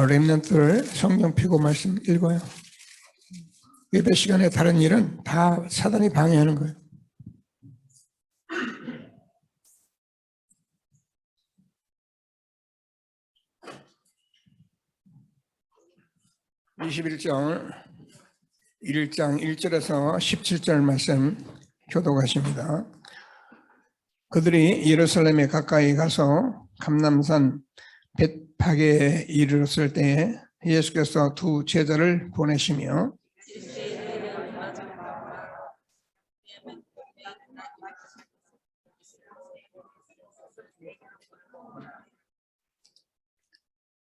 렘넌트를 성경 펴고 말씀 읽어요. 예배 시간에 다른 일은 다 사단이 방해하는 거예요. (21장) 1장 1절에서 17절 말씀 교독하십니다. 그들이 예루살렘에 가까이 가서 감람산 벳파게에 이르렀을 때에 예수께서 두 제자를 보내시며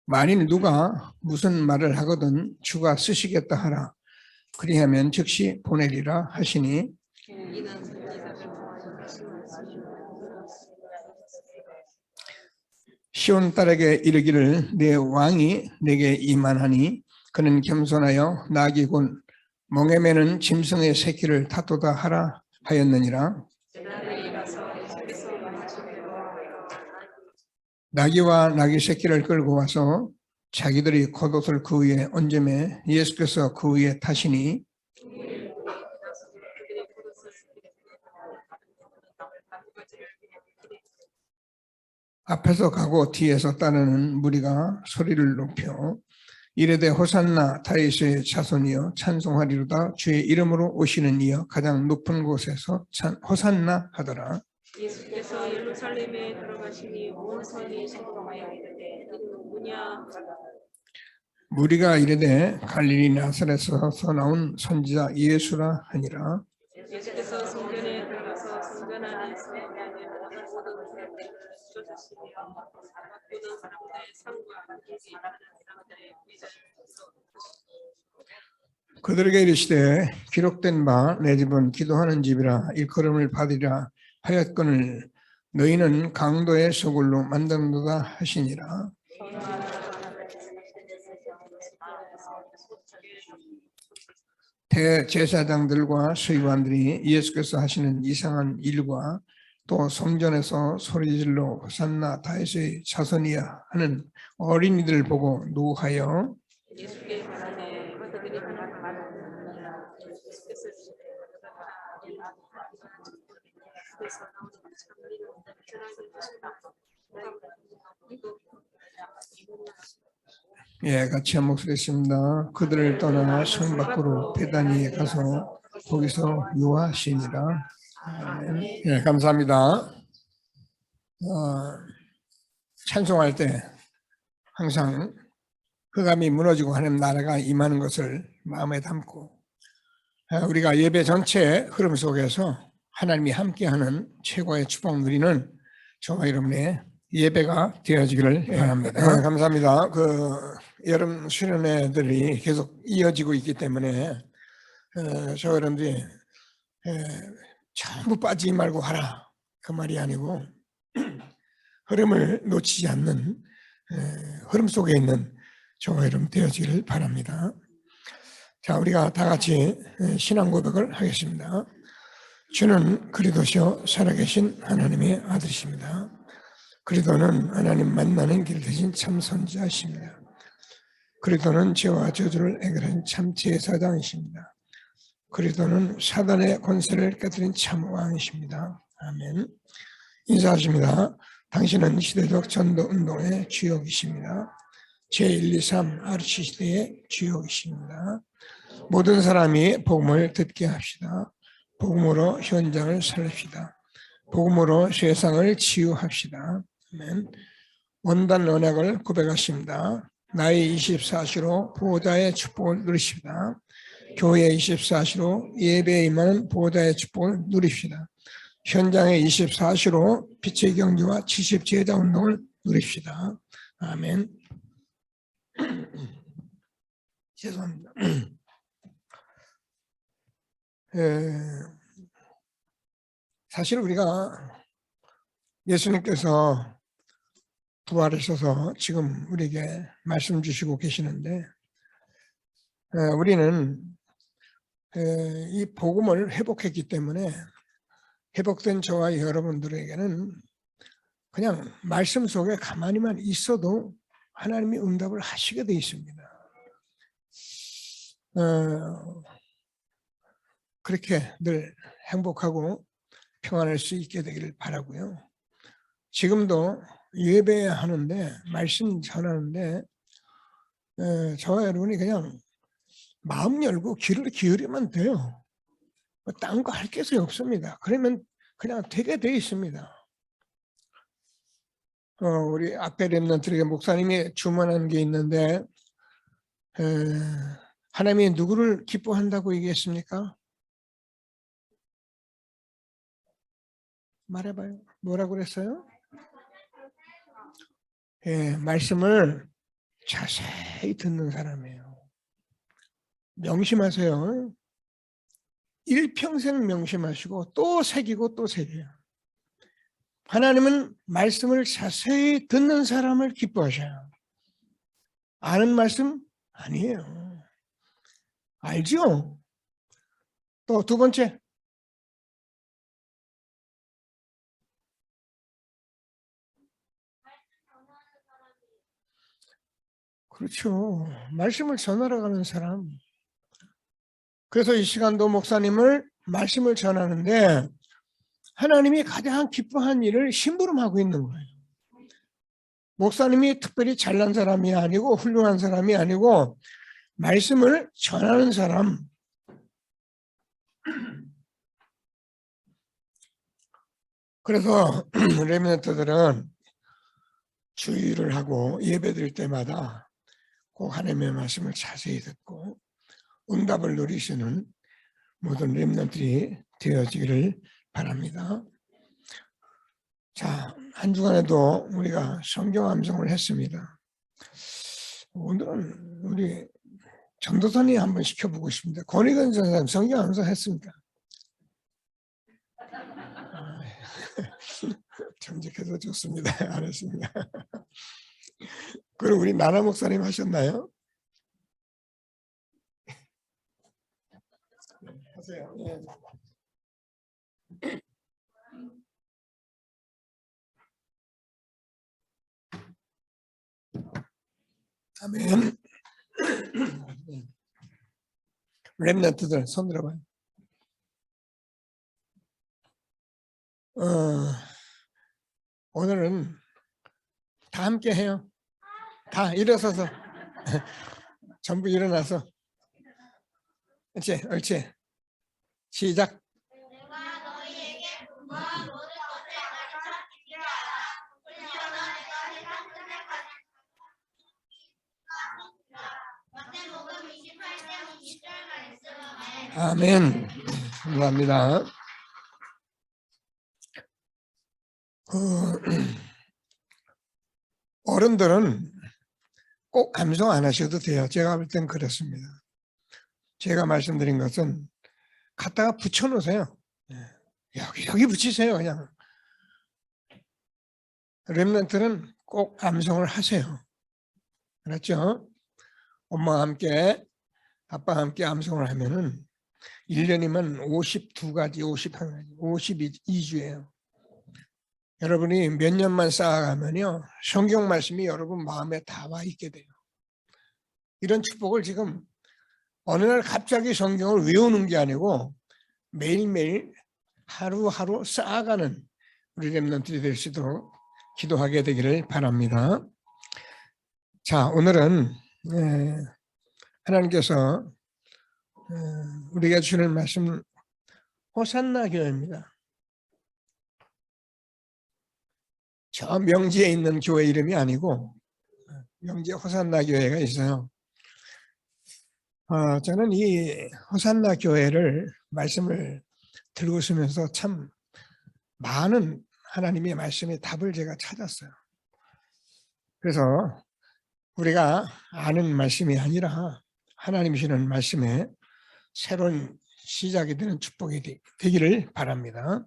만일 누가 무슨 말을 하거든 주가 쓰시겠다 하라. 그리하면 즉시 보내리라 하시니 시온 딸에게 이르기를 내 왕이 내게 이만하니 그는 겸손하여 나귀 곧 멍에 매는 짐승의 새끼를 탓도다 하라 하였느니라. 나귀와 나귀 새끼를 끌고 와서 자기들이 겉옷을 그 위에 얹으매 예수께서 그 위에 타시니 앞에서 가고 뒤에서 따르는 무리가 소리를 높여 이르되 호산나 다윗의 자손이여 찬송하리로다 주의 이름으로 오시는 이여 가장 높은 곳에서 호산나 하더라. 예수께서 예루살렘에 들어가시니 온 성이 신동하여 이르되 이는 누구냐. 무리가 이르되 갈릴리 나사렛에서 나온 선지자 예수라 하니라. 예수께서 성전에 들어가서 성전 안에서 모든 사람들을 쫓으시며 모든 사람들의 상과 인기 많은 사람들의 의자를 그들에게 이르시되 기록된 바 내 집은 기도하는 집이라 일컬음을 받으리라 하였거늘 너희는 강도의 소굴로 만든도다 하시니라. 대제사장들과 서기관들이 예수께서 하시는 이상한 일과 또 성전에서 소리질러 호산나 다윗의 자손이야 하는 어린이들을 보고 노하여 예수께 말하되 그들이 하는 말은 예수께서 같이 한 목소리 했습니다. 그들을 떠나 성 밖으로 베다니에 가서 거기서 유하시니라. 감사합니다. 찬송할 때 항상 흑암이 무너지고 하나님 나라가 임하는 것을 마음에 담고 우리가 예배 전체 흐름 속에서 하나님이 함께하는 최고의 축복 누리는 저와 여러분의 예배가 되어지기를 바랍니다. 감사합니다. 여름 수련회들이 계속 이어지고 있기 때문에 저 여러분들이 전부 빠지지 말고 하라 그 말이 아니고 흐름을 놓치지 않는 흐름 속에 있는 저와 여러분 되어지기를 바랍니다. 자, 우리가 다 같이 신앙 고백을 하겠습니다. 주는 그리스도시요 살아계신 하나님의 아들이십니다. 그리스도는 하나님 만나는 길 대신 참 선지자이십니다. 그리스도는 죄와 저주를 해결한 참 제사장이십니다. 그리스도는 사단의 권세를 깨뜨린 참 왕이십니다. 아멘. 인사하십니다. 당신은 시대적 전도운동의 주역이십니다. 제123 아르치시대의 주역이십니다. 모든 사람이 복음을 듣게 합시다. 복음으로 현장을 살립시다. 복음으로 세상을 치유합시다. 아멘. 원단 언약을 고백하십니다. 나의 24시로 보호자의 축복을 누리십니다. 교회 24시로 예배에 임하는 보호자의 축복을 누립시다. 현장의 24시로 빛의 경주와 70제자 운동을 누립시다. 아멘. 죄송합니다. 사실 우리가 예수님께서 부활하셔서 지금 우리에게 말씀 주시고 계시는데 우리는 이 복음을 회복했기 때문에 회복된 저와 여러분들에게는 그냥 말씀 속에 가만히만 있어도 하나님이 응답을 하시게 돼 있습니다. 그렇게 늘 행복하고 평안할 수 있게 되기를 바라고요. 지금도 예배하는데 말씀 전하는데 저와 여러분이 그냥 마음 열고 귀를 기울이면 돼요. 딴 거 할 것이 없습니다. 그러면 그냥 되게 돼 있습니다. 우리 앞에 렘넌트에게 목사님이 주문한 게 있는데 하나님이 누구를 기뻐한다고 얘기했습니까? 말해봐요. 뭐라고 그랬어요? 말씀을 자세히 듣는 사람이에요. 명심하세요. 일평생 명심하시고 또 새기고 또 새겨요. 하나님은 말씀을 자세히 듣는 사람을 기뻐하셔요. 아는 말씀? 아니에요. 알죠? 또 두 번째. 그렇죠. 말씀을 전하러 가는 사람. 그래서 이 시간도 목사님을 말씀을 전하는데 하나님이 가장 기뻐한 일을 심부름하고 있는 거예요. 목사님이 특별히 잘난 사람이 아니고 훌륭한 사람이 아니고 말씀을 전하는 사람. 그래서 렘넌트들은 주의를 하고 예배드릴 때마다 꼭 하나님의 말씀을 자세히 듣고 응답을 누리시는 모든 렘넌트들이 되어지기를 바랍니다. 자, 한 주간에도 우리가 성경 암송을 했습니다. 오늘은 우리 전도사님 한번 시켜보고 싶습니다. 권익은 전사님 성경 암송 했습니까? 정직해서 좋습니다. 안 했습니다. 그럼 우리 나나 목사님 하셨나요? 하세요. 아멘. 렘넌트들 손 들어봐요. 오늘은 다 함께 해요. 다 일어서서 전부 일어나서 옳지. 시작. 아멘. 감사합니다. 어른들은 꼭 암송 안 하셔도 돼요. 제가 볼 땐 그렇습니다. 제가 말씀드린 것은 갖다가 붙여놓으세요. 여기 붙이세요. 그냥. 렘넌트는 꼭 암송을 하세요. 그렇죠? 엄마와 함께 아빠와 함께 암송을 하면은 1년이면 52가지, 51가지, 52주예요. 여러분이 몇 년만 쌓아가면요. 성경 말씀이 여러분 마음에 다 와 있게 돼요. 이런 축복을 지금 어느 날 갑자기 성경을 외우는 게 아니고 매일매일 하루하루 쌓아가는 우리 렘넌트들이 될 수 있도록 기도하게 되기를 바랍니다. 자, 오늘은 하나님께서 우리가 주는 말씀 호산나 교회입니다. 저 명지에 있는 교회 이름이 아니고 명지에 호산나 교회가 있어요. 저는 이 호산나 교회를 말씀을 들고 있으면서 참 많은 하나님의 말씀의 답을 제가 찾았어요. 그래서 우리가 아는 말씀이 아니라 하나님 주시는 말씀에 새로운 시작이 되는 축복이 되기를 바랍니다.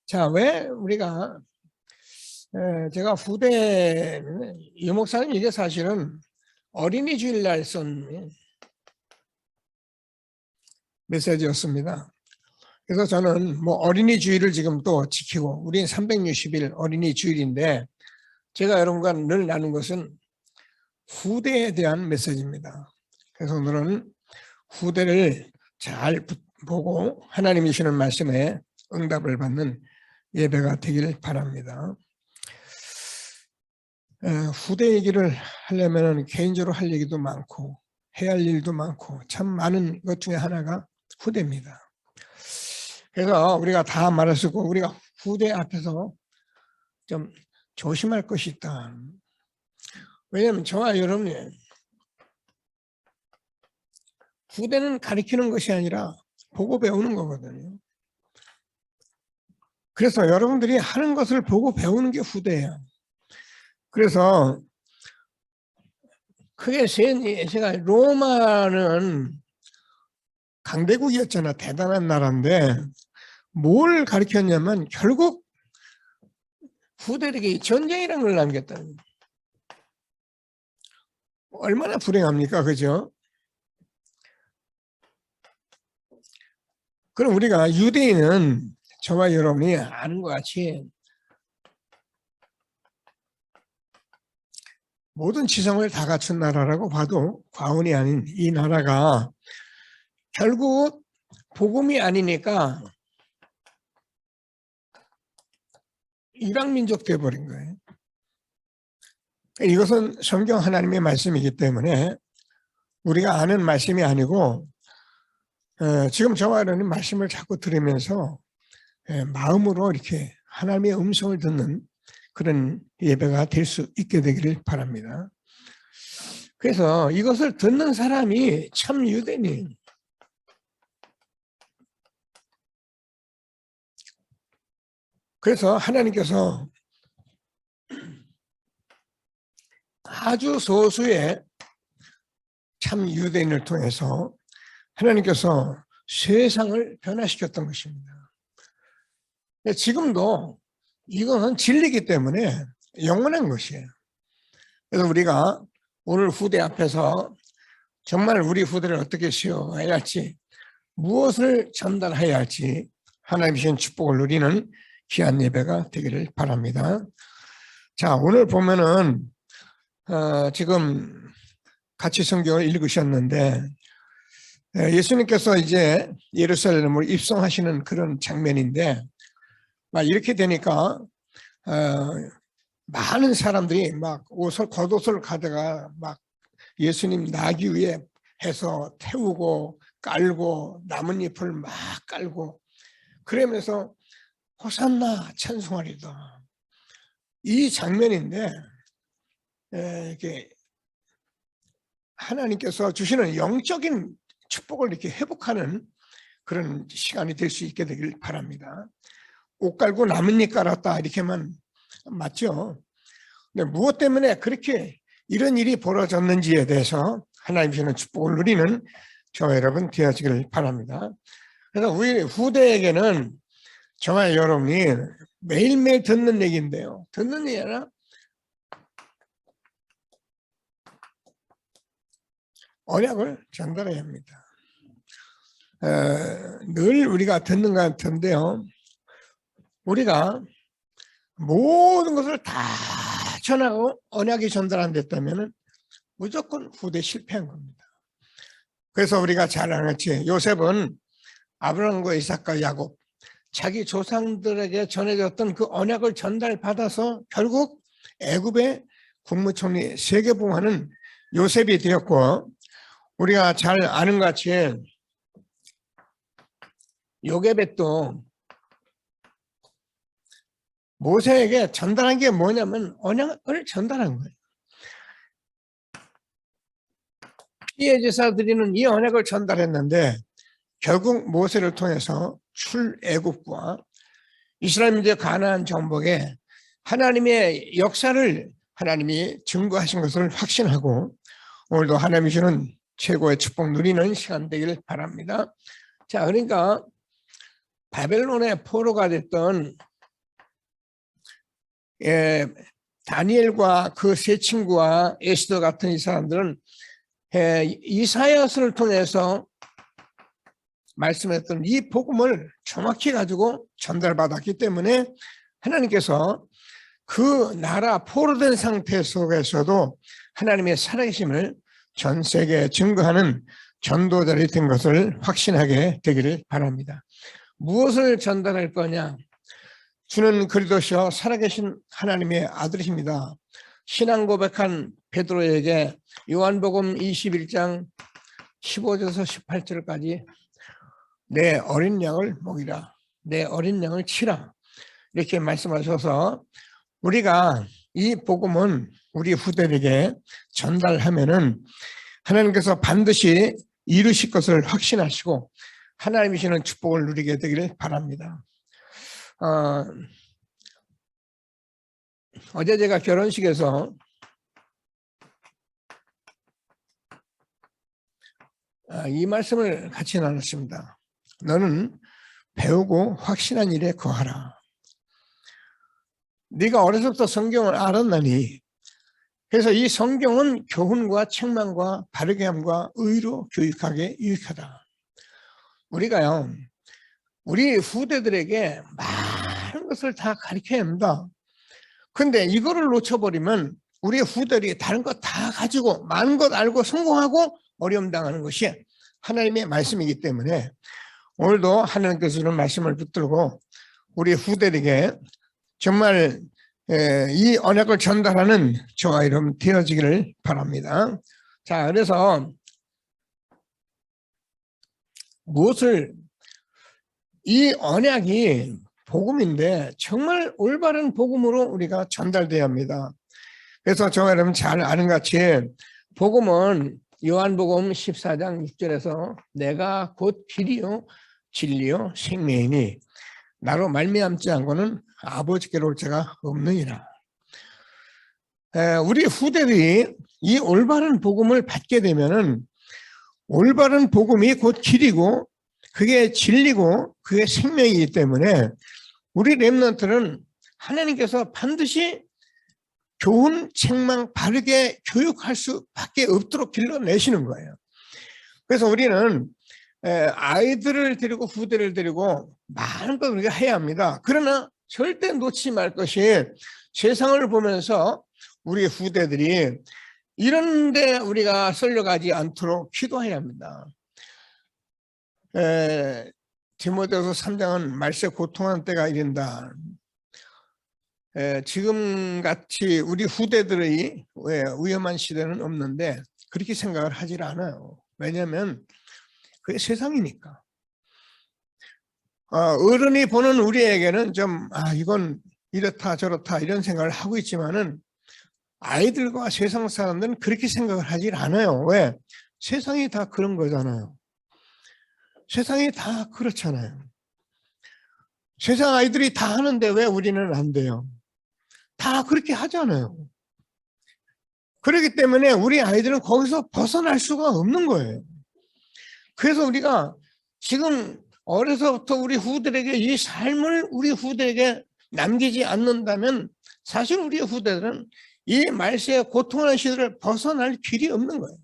자, 왜 우리가 제가 후대 이 목사님 이게 사실은 어린이 주일날 쓴 메시지였습니다. 그래서 저는 뭐 어린이 주일을 지금 또 지키고 우리는 360일 어린이 주일인데 제가 여러분과 늘 나눈 것은 후대에 대한 메시지입니다. 그래서 오늘은 후대를 잘 보고 하나님이 주시는 말씀에 응답을 받는 예배가 되길 바랍니다. 후대 얘기를 하려면 개인적으로 할 얘기도 많고 해야 할 일도 많고 참 많은 것 중에 하나가 후대입니다. 그래서 우리가 다 말할 수 있고 우리가 후대 앞에서 좀 조심할 것이 있다. 왜냐하면 저와 여러분이 후대는 가르치는 것이 아니라 보고 배우는 거거든요. 그래서 여러분들이 하는 것을 보고 배우는 게 후대예요. 그래서 크게 제가 로마는 강대국이었잖아. 대단한 나라인데 뭘 가르쳤냐면 결국 후대에게 전쟁이라는 걸 남겼다는 거예요. 얼마나 불행합니까? 그죠? 그럼 우리가 유대인은 저와 여러분이 아는 것 같이 모든 지성을 다 갖춘 나라라고 봐도 과언이 아닌 이 나라가 결국 복음이 아니니까 이방민족 되어버린 거예요. 이것은 성경 하나님의 말씀이기 때문에 우리가 아는 말씀이 아니고 지금 저와 여러분이 말씀을 자꾸 들으면서 마음으로 이렇게 하나님의 음성을 듣는 그런 예배가 될 수 있게 되기를 바랍니다. 그래서 이것을 듣는 사람이 참 유대인. 그래서 하나님께서 아주 소수의 참 유대인을 통해서 하나님께서 세상을 변화시켰던 것입니다. 지금도 이것은 진리이기 때문에 영원한 것이에요. 그래서 우리가 오늘 후대 앞에서 정말 우리 후대를 어떻게 세워야 할지, 무엇을 전달해야 할지 하나님 주신 축복을 누리는 귀한 예배가 되기를 바랍니다. 자, 오늘 보면은 지금 같이 성경을 읽으셨는데 예수님께서 이제 예루살렘으로 입성하시는 그런 장면인데 이렇게 되니까 많은 사람들이 막 겉옷을 가져가 막 예수님 나귀 위에 해서 태우고 깔고 나뭇잎을 막 깔고 그러면서 호산나 찬송하리다. 이 장면인데 이렇게 하나님께서 주시는 영적인 축복을 이렇게 회복하는 그런 시간이 될 수 있게 되길 바랍니다. 옷 깔고 나뭇잎 깔았다 이렇게만 맞죠? 근데 무엇 때문에 그렇게 이런 일이 벌어졌는지에 대해서 하나님 주시는 축복을 누리는 저와 여러분 되어지기를 바랍니다. 그래서 우리 후대에게는 저와 여러분이 매일매일 듣는 얘기인데요. 듣는 얘기 아니라 언약을 전달해야 합니다. 늘 우리가 듣는 것 같은데요. 우리가 모든 것을 다 전하고 언약이 전달 안 됐다면 무조건 후대 실패한 겁니다. 그래서 우리가 잘 알았지. 요셉은 아브라함과 이삭과 야곱 자기 조상들에게 전해졌던 그 언약을 전달받아서 결국 애굽의 국무총리 세계봉하는 요셉이 되었고 우리가 잘 아는 것 같이 요게벳도 모세에게 전달한 게 뭐냐면 언약을 전달한 거예요. 피해 제사드리는 이 언약을 전달했는데 결국 모세를 통해서 출애굽과 이스라엘민족의 가나안 정복에 하나님의 역사를 하나님이 증거하신 것을 확신하고 오늘도 하나님이 주는 최고의 축복 누리는 시간 되기를 바랍니다. 자, 그러니까 바벨론의 포로가 됐던 다니엘과 그 세 친구와 에스더 같은 이 사람들은 이사야서를 통해서 말씀했던 이 복음을 정확히 가지고 전달받았기 때문에 하나님께서 그 나라 포로된 상태 속에서도 하나님의 살아계심을 전 세계에 증거하는 전도자들이 된 것을 확신하게 되기를 바랍니다. 무엇을 전달할 거냐? 주는 그리스도시여 살아계신 하나님의 아들이십니다. 신앙 고백한 베드로에게 요한복음 21장 15절에서 18절까지 내 어린 양을 먹이라, 내 어린 양을 치라, 이렇게 말씀하셔서 우리가 이 복음은 우리 후대에게 전달하면은 하나님께서 반드시 이루실 것을 확신하시고 하나님이 주시는 축복을 누리게 되기를 바랍니다. 어제 제가 결혼식에서 이 말씀을 같이 나눴습니다. 너는 배우고 확신한 일에 거하라. 네가 어려서부터 성경을 알았나니, 그래서 이 성경은 교훈과 책망과 바르게 함과 의로 교육하게 유익하다. 우리가요, 우리 후대들에게 많은 것을 다 가르쳐야 합니다. 근데 이거를 놓쳐버리면 우리 후대들이 다른 것 다 가지고 많은 것 알고 성공하고 어려움 당하는 것이 하나님의 말씀이기 때문에 오늘도 하나님께서 주는 말씀을 붙들고 우리 후대에게 정말 이 언약을 전달하는 저와 여러분 되어지기를 바랍니다. 자, 그래서 이 언약이 복음인데 정말 올바른 복음으로 우리가 전달돼야 합니다. 그래서 저와 여러분 잘 아는 같이 복음은 요한복음 14장 6절에서 내가 곧 길이요 진리요 생명이니 나로 말미암지 않고는 아버지께로 올 자가 없느니라. 우리 후대들이 이 올바른 복음을 받게 되면은 올바른 복음이 곧 길이고 그게 진리고 그게 생명이기 때문에 우리 렘넌트는 하나님께서 반드시 교훈, 책망 바르게 교육할 수밖에 없도록 길러내시는 거예요. 그래서 우리는 아이들을 데리고 후대를 데리고 많은 걸 우리가 해야 합니다. 그러나 절대 놓치지 말 것이 세상을 보면서 우리 후대들이 이런 데 우리가 쏠려가지 않도록 기도해야 합니다. 디모데후서 3장은 말세 고통하는 때가 이른다. 지금같이 우리 후대들의 위험한 시대는 없는데 그렇게 생각을 하질 않아요. 왜냐하면 그게 세상이니까. 어른이 보는 우리에게는 좀 이건 이렇다 저렇다 이런 생각을 하고 있지만은 아이들과 세상 사람들은 그렇게 생각을 하질 않아요. 왜? 세상이 다 그런 거잖아요. 세상이 다 그렇잖아요. 세상 아이들이 다 하는데 왜 우리는 안 돼요? 다 그렇게 하잖아요. 그렇기 때문에 우리 아이들은 거기서 벗어날 수가 없는 거예요. 그래서 우리가 지금 어려서부터 우리 후대에게 이 삶을 우리 후대에게 남기지 않는다면 사실 우리 후대들은 이 말세의 고통하는 시대를 벗어날 길이 없는 거예요.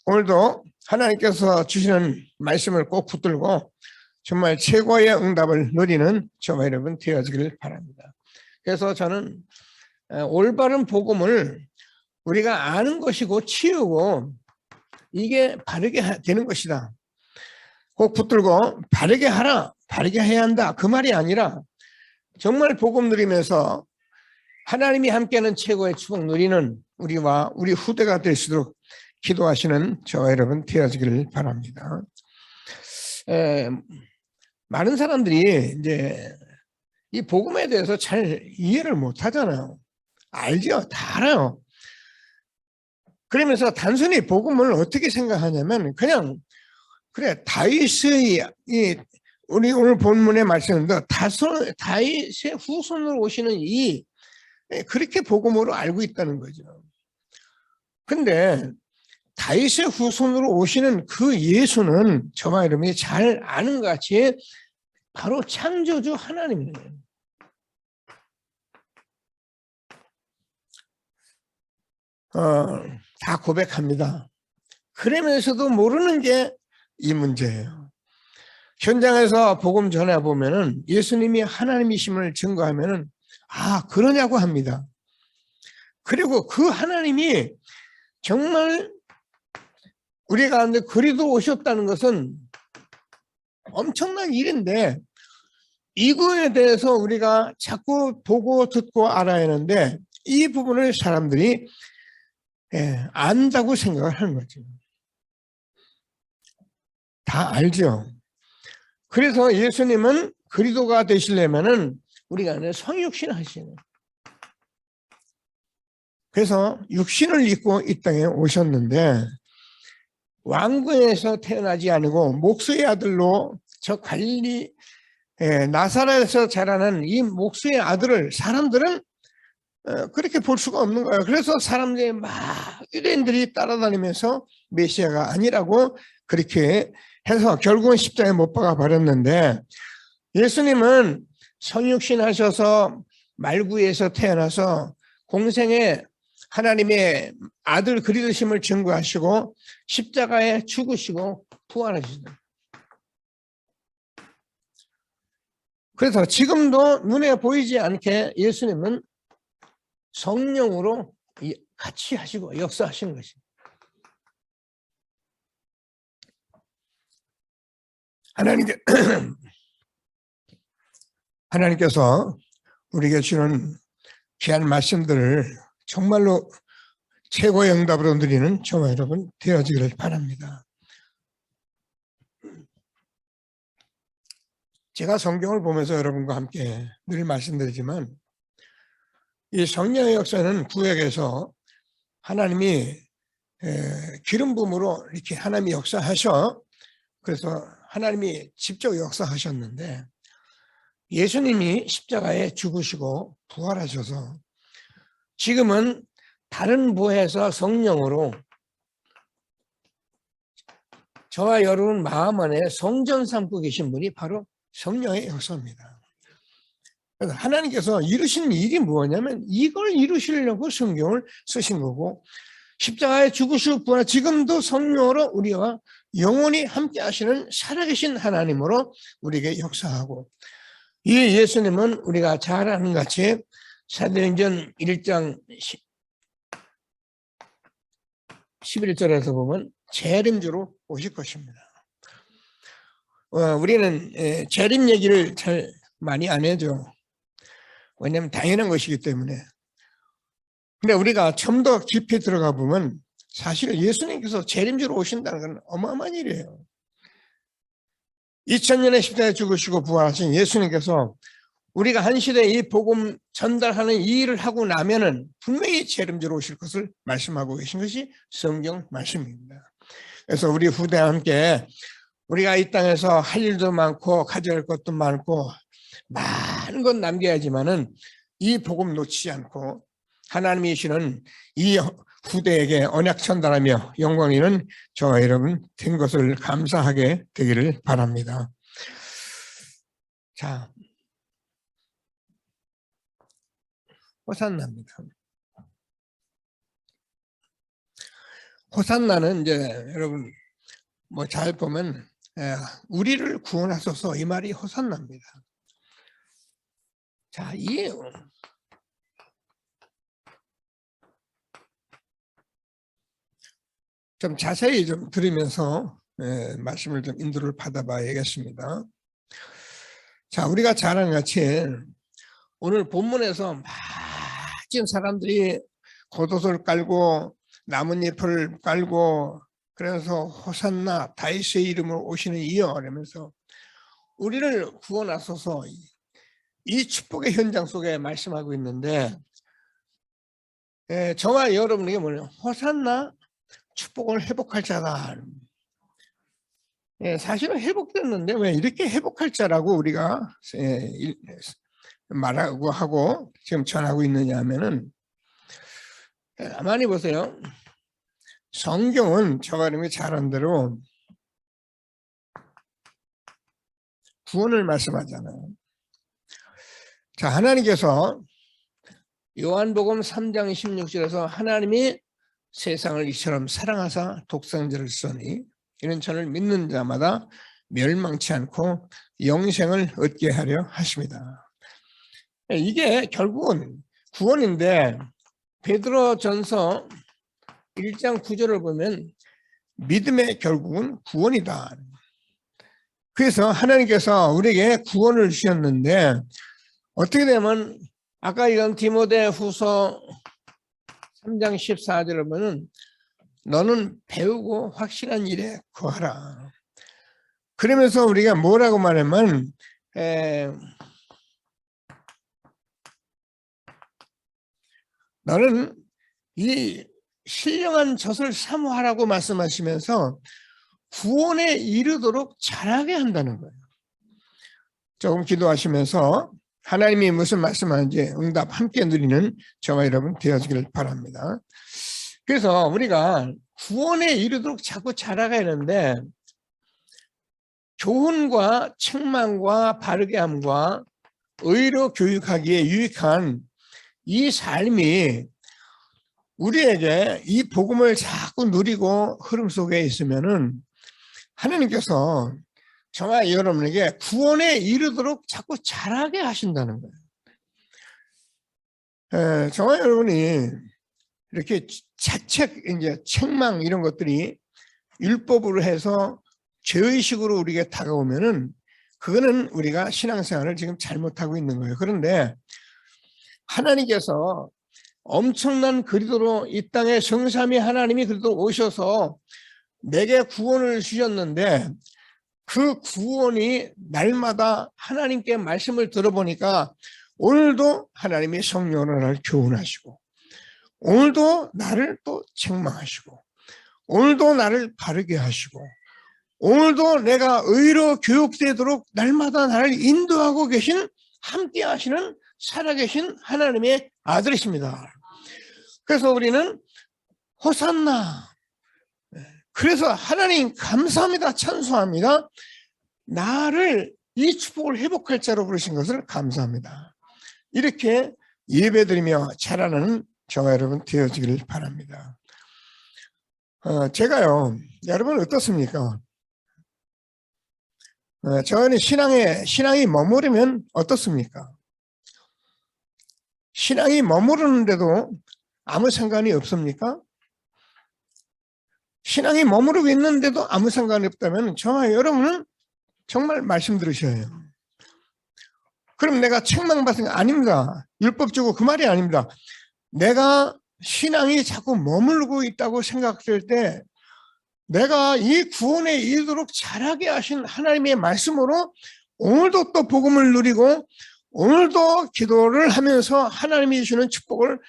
오늘도 하나님께서 주시는 말씀을 꼭 붙들고 정말 최고의 응답을 누리는 저와 여러분 되어지길 바랍니다. 그래서 저는 올바른 복음을 우리가 아는 것이고 치우고 이게 바르게 되는 것이다. 꼭 붙들고 바르게 하라, 바르게 해야 한다. 그 말이 아니라 정말 복음 누리면서 하나님이 함께하는 최고의 축복 누리는 우리와 우리 후대가 될 수 있도록 기도하시는 저와 여러분 되어지기를 바랍니다. 많은 사람들이 이제 이 복음에 대해서 잘 이해를 못 하잖아요. 알죠? 다 알아요. 그러면서 단순히 복음을 어떻게 생각하냐면 그냥 그래 다윗의 우리 오늘 본문의 말씀인데 다윗의 후손으로 오시는 이 그렇게 복음으로 알고 있다는 거죠. 근데 다윗의 후손으로 오시는 그 예수는 저와 여러분이 잘 아는 것 같이 바로 창조주 하나님이에요. 다 고백합니다. 그러면서도 모르는 게 이 문제예요. 현장에서 복음 전해 보면은 예수님이 하나님이심을 증거하면은 그러냐고 합니다. 그리고 그 하나님이 정말 우리가 근데 그리도 오셨다는 것은 엄청난 일인데 이거에 대해서 우리가 자꾸 보고 듣고 알아야 하는데 이 부분을 사람들이 안다고 생각을 하는 거죠. 다 알죠. 그래서 예수님은 그리스도가 되시려면은 우리가 아는 성육신 하시는. 그래서 육신을 입고 이 땅에 오셨는데 왕궁에서 태어나지 않고 목수의 아들로 저 갈릴리 나사렛에서 자라는 이 목수의 아들을 사람들은 그렇게 볼 수가 없는 거예요. 그래서 사람들이 막 유대인들이 따라다니면서 메시아가 아니라고 그렇게 해서 결국은 십자가에 못 박아 버렸는데 예수님은 성육신 하셔서 말구에서 태어나서 공생에 하나님의 아들 그리스도심을 증거하시고 십자가에 죽으시고 부활하시다. 그래서 지금도 눈에 보이지 않게 예수님은 성령으로 같이 하시고 역사하시는 것입니다. 하나님께서 우리에게 주는 귀한 말씀들을 정말로 최고의 응답으로 드리는 저와 여러분 되어지기를 바랍니다. 제가 성경을 보면서 여러분과 함께 늘 말씀드리지만 이 성령의 역사는 구약에서 하나님이 기름 부음으로 이렇게 하나님이 역사하셔 그래서 하나님이 직접 역사하셨는데 예수님이 십자가에 죽으시고 부활하셔서 지금은 다른 부에서 성령으로 저와 여러분 마음 안에 성전 삼고 계신 분이 바로 성령의 역사입니다. 그래서 하나님께서 이루신 일이 뭐냐면 이걸 이루시려고 성경을 쓰신 거고 십자가에 죽으시고 부활 지금도 성령으로 우리와 영원히 함께 하시는 살아계신 하나님으로 우리에게 역사하고 이 예수님은 우리가 잘 아는 같이 사도행전 1장 11절에서 보면 재림주로 오실 것입니다. 우리는 재림 얘기를 잘 많이 안 해죠. 왜냐하면 당연한 것이기 때문에. 근데 우리가 좀 더 깊이 들어가 보면 사실 예수님께서 재림주로 오신다는 건 어마어마한 일이에요. 2000년에 십자가에 죽으시고 부활하신 예수님께서 우리가 한 시대에 이 복음 전달하는 이 일을 하고 나면은 분명히 재림주로 오실 것을 말씀하고 계신 것이 성경 말씀입니다. 그래서 우리 후대와 함께 우리가 이 땅에서 할 일도 많고 가져갈 것도 많고 많은 건 남겨야지만은 이 복음 놓치지 않고 하나님이 주시는 이 후대에게 언약 전달하며 영광 있는 저와 여러분 된 것을 감사하게 되기를 바랍니다. 자, 호산나입니다. 호산나는 이제 여러분 뭐 잘 보면 우리를 구원하소서 이 말이 호산나입니다. 자, 이 좀 자세히 좀 들으면서 말씀을 좀 인도를 받아봐야겠습니다. 자, 우리가 잘 아는 같이 오늘 본문에서 많은 사람들이 겉옷을 깔고 나뭇잎을 깔고 그래서 호산나 다윗의 이름으로 오시는 이여 이러면서 우리를 구원하소서 이 축복의 현장 속에 말씀하고 있는데 저와 여러분에게 뭐냐 호산나 축복을 회복할 자다. 사실은 회복됐는데 왜 이렇게 회복할 자라고 우리가 말하고 하고 지금 전하고 있느냐 하면은 가만히 보세요. 성경은 저와 여러분이 잘 아는 대로 구원을 말씀하잖아요. 자, 하나님께서 요한복음 3장 16절에서 하나님이 세상을 이처럼 사랑하사 독생자를 쓰니 이는 저를 믿는 자마다 멸망치 않고 영생을 얻게 하려 하십니다. 이게 결국은 구원인데 베드로전서 1장 9절을 보면 믿음의 결국은 구원이다. 그래서 하나님께서 우리에게 구원을 주셨는데 어떻게 되면 아까 이건 디모데후서 3장 14절을 보면 너는 배우고 확실한 일에 구하라. 그러면서 우리가 뭐라고 말하면 너는 이 신령한 젖을 사모하라고 말씀하시면서 구원에 이르도록 잘하게 한다는 거예요. 조금 기도하시면서 하나님이 무슨 말씀하는지 응답 함께 누리는 저와 여러분 되어지기를 바랍니다. 그래서 우리가 구원에 이르도록 자꾸 자라가야 하는데 교훈과 책망과 바르게 함과 의로 교육하기에 유익한 이 삶이 우리에게 이 복음을 자꾸 누리고 흐름 속에 있으면은 하나님께서 저와 여러분에게 구원에 이르도록 자꾸 자라게 하신다는 거예요. 저와 여러분이 이렇게 자책, 이제 책망 이런 것들이 율법으로 해서 죄의식으로 우리에게 다가오면은 그거는 우리가 신앙생활을 지금 잘못하고 있는 거예요. 그런데 하나님께서 엄청난 그리도로 이 땅에 성삼위 하나님이 그리도 오셔서 내게 구원을 주셨는데 그 구원이 날마다 하나님께 말씀을 들어보니까 오늘도 하나님이 성령으로 나를 교훈하시고 오늘도 나를 또 책망하시고 오늘도 나를 바르게 하시고 오늘도 내가 의로 교육되도록 날마다 나를 인도하고 계신 함께 하시는 살아계신 하나님의 아들이십니다. 그래서 우리는 호산나, 그래서 하나님 감사합니다, 찬송합니다. 나를 이 축복을 회복할 자로 부르신 것을 감사합니다. 이렇게 예배드리며 자라나는 저와 여러분 되어지기를 바랍니다. 제가요, 여러분 어떻습니까? 저는 신앙이 머무르면 어떻습니까? 신앙이 머무르는데도 아무 상관이 없습니까? 신앙이 머무르고 있는데도 아무 상관이 없다면 저와 여러분은 정말 말씀 들으셔야 해요. 그럼 내가 책망받은 게 아닙니다. 율법적으로 그 말이 아닙니다. 내가 신앙이 자꾸 머물고 있다고 생각될 때 내가 이 구원에 이르도록 자라게 하신 하나님의 말씀으로 오늘도 또 복음을 누리고 오늘도 기도를 하면서 하나님이 주시는 축복을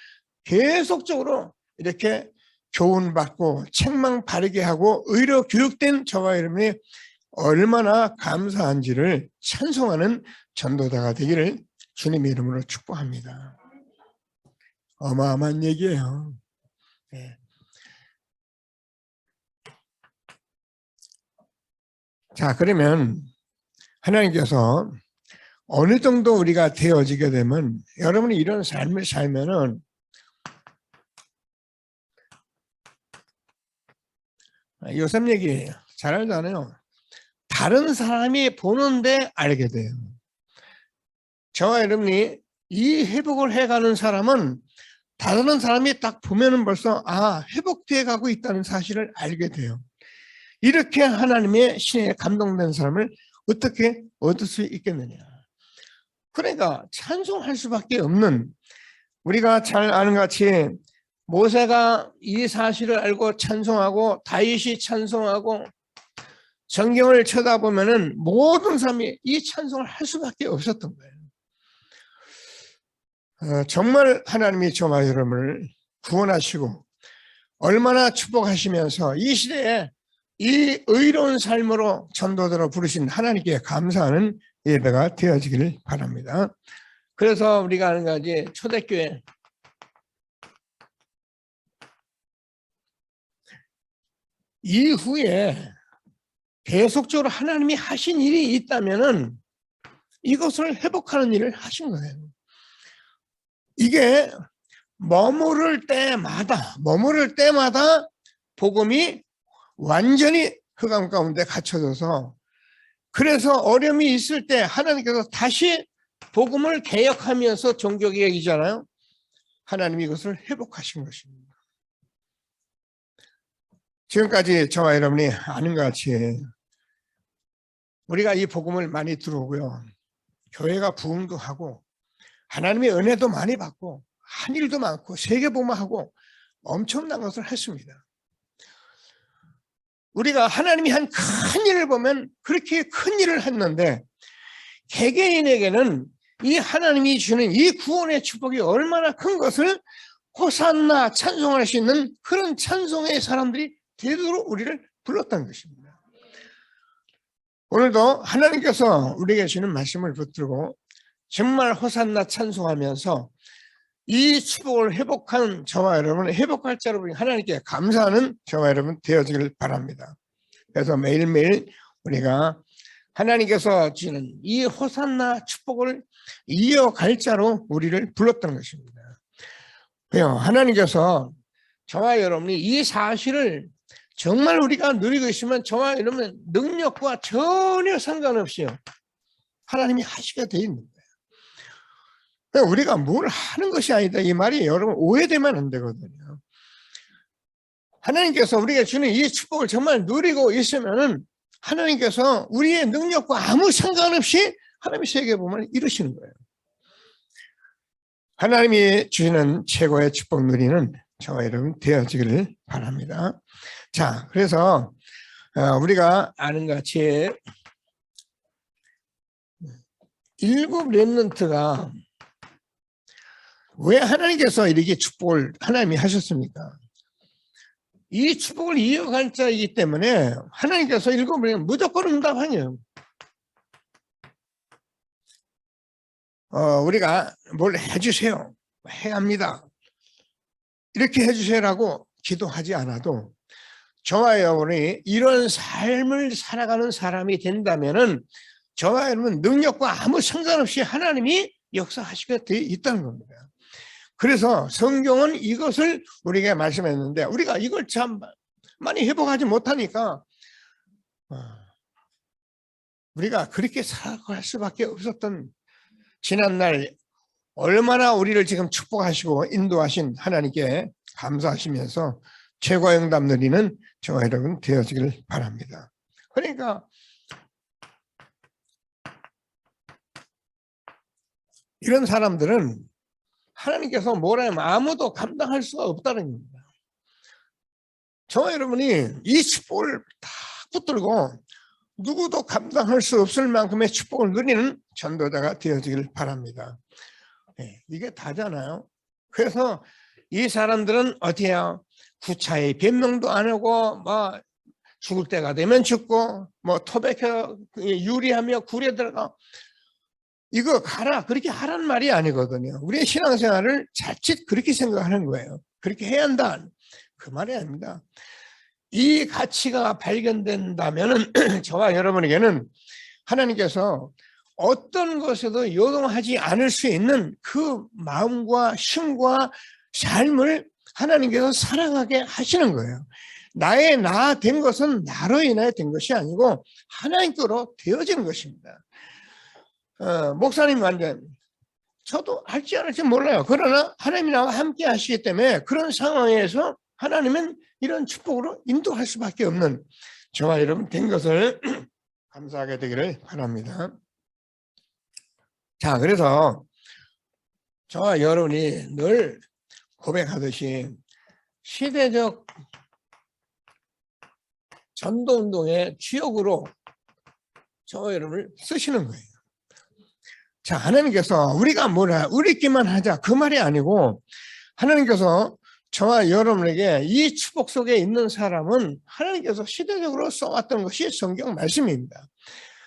계속적으로 이렇게 교훈받고 책망 바르게 하고 의로 교육된 저와 여러분이 얼마나 감사한지를 찬송하는 전도자가 되기를 주님의 이름으로 축복합니다. 어마어마한 얘기예요. 네. 자, 그러면 하나님께서 어느 정도 우리가 되어지게 되면 여러분이 이런 삶을 살면은 요셉 얘기 잘 알잖아요. 다른 사람이 보는데 알게 돼요. 저와 여러분이 이 회복을 해가는 사람은 다른 사람이 딱 보면은 벌써 회복돼 가고 있다는 사실을 알게 돼요. 이렇게 하나님의 신에 감동된 사람을 어떻게 얻을 수 있겠느냐. 그러니까 찬송할 수밖에 없는, 우리가 잘 아는 같이 모세가 이 사실을 알고 찬송하고 다윗이 찬송하고 성경을 쳐다보면은 모든 사람이 이 찬송을 할 수밖에 없었던 거예요. 정말 하나님이 저와 여러분을 구원하시고 얼마나 축복하시면서 이 시대에 이 의로운 삶으로 전도자로 부르신 하나님께 감사하는 예배가 되어지기를 바랍니다. 그래서 우리가 아는 거지, 초대교회 이후에 계속적으로 하나님이 하신 일이 있다면은 이것을 회복하는 일을 하신 거예요. 이게 머무를 때마다 복음이 완전히 흑암 가운데 갇혀져서, 그래서 어려움이 있을 때 하나님께서 다시 복음을 개혁하면서 종교개혁이잖아요. 하나님이 이것을 회복하신 것입니다. 지금까지 저와 여러분이 아는 것 같이 우리가 이 복음을 많이 들어오고요. 교회가 부흥도 하고 하나님의 은혜도 많이 받고 한 일도 많고 세계복음화하고 엄청난 것을 했습니다. 우리가 하나님이 한 큰 일을 보면 그렇게 큰 일을 했는데 개개인에게는 이 하나님이 주는 이 구원의 축복이 얼마나 큰 것을 호산나 찬송할 수 있는 그런 찬송의 사람들이 되도록 우리를 불렀다는 것입니다. 오늘도 하나님께서 우리에게 주는 말씀을 붙들고 정말 호산나 찬송하면서 이 축복을 회복한 저와 여러분, 회복할 자로 하나님께 감사하는 저와 여러분 되어지길 바랍니다. 그래서 매일매일 우리가 하나님께서 주는 이 호산나 축복을 이어갈 자로 우리를 불렀던 것입니다. 왜요? 하나님께서 저와 여러분이 이 사실을 정말 우리가 누리고 있으면 저와 여러분의 능력과 전혀 상관없이요. 하나님이 하시게 되어 있는 거예요. 그러니까 우리가 뭘 하는 것이 아니다. 이 말이 여러분 오해되면 안 되거든요. 하나님께서 우리가 주는 이 축복을 정말 누리고 있으면은 하나님께서 우리의 능력과 아무 상관없이 하나님의 세계복음을 이루시는 거예요. 하나님이 주시는 최고의 축복 누리는 저와 여러분 되어지기를 바랍니다. 자, 그래서 우리가 아는 같이 7 렘넌트가 왜 하나님께서 이렇게 축복을 하나님이 하셨습니까? 이 축복을 이어갈 자이기 때문에 하나님께서 7 렘넌트 무조건 응답하냐. 우리가 뭘 해주세요. 해야 합니다. 이렇게 해주세요라고 기도하지 않아도 저와 여러분이 이런 삶을 살아가는 사람이 된다면은 저와 여러분 능력과 아무 상관없이 하나님이 역사하시게 되어 있다는 겁니다. 그래서 성경은 이것을 우리에게 말씀했는데 우리가 이걸 참 많이 회복하지 못하니까 우리가 그렇게 살아갈 수밖에 없었던 지난날 얼마나 우리를 지금 축복하시고 인도하신 하나님께 감사하시면서 최고의 응답 누리는 저와 여러분 되어지길 바랍니다. 그러니까 이런 사람들은 하나님께서 뭐라 하면 아무도 감당할 수가 없다는 겁니다. 저와 여러분이 이 축복을 다 붙들고 누구도 감당할 수 없을 만큼의 축복을 누리는 전도자가 되어지길 바랍니다. 네, 이게 다잖아요. 그래서 이 사람들은 어디야? 구차히 변명도 안 하고 뭐 죽을 때가 되면 죽고 뭐 토백해 유리하며 굴에 들어가 이거 가라 그렇게 하란 말이 아니거든요. 우리의 신앙생활을 자칫 그렇게 생각하는 거예요. 그렇게 해야 한다 그 말이 아닙니다. 이 가치가 발견된다면 저와 여러분에게는 하나님께서 어떤 것에도 요동하지 않을 수 있는 그 마음과 힘과 삶을 하나님께서 살아가게 하시는 거예요. 나의 나 된 것은 나로 인하여 된 것이 아니고 하나님께로 되어지는 것입니다. 목사님 완전 저도 할지 안 할지 몰라요. 그러나 하나님이 나와 함께 하시기 때문에 그런 상황에서 하나님은 이런 축복으로 인도할 수밖에 없는 저와 여러분 된 것을 감사하게 되기를 바랍니다. 자, 그래서 저와 여러분이 늘 고백하듯이 시대적 전도운동의 주역으로 저와 여러분을 쓰시는 거예요. 자, 하나님께서 우리가 뭐라 우리끼만 하자 그 말이 아니고 하나님께서 저와 여러분에게 이 축복 속에 있는 사람은 하나님께서 시대적으로 써왔던 것이 성경 말씀입니다.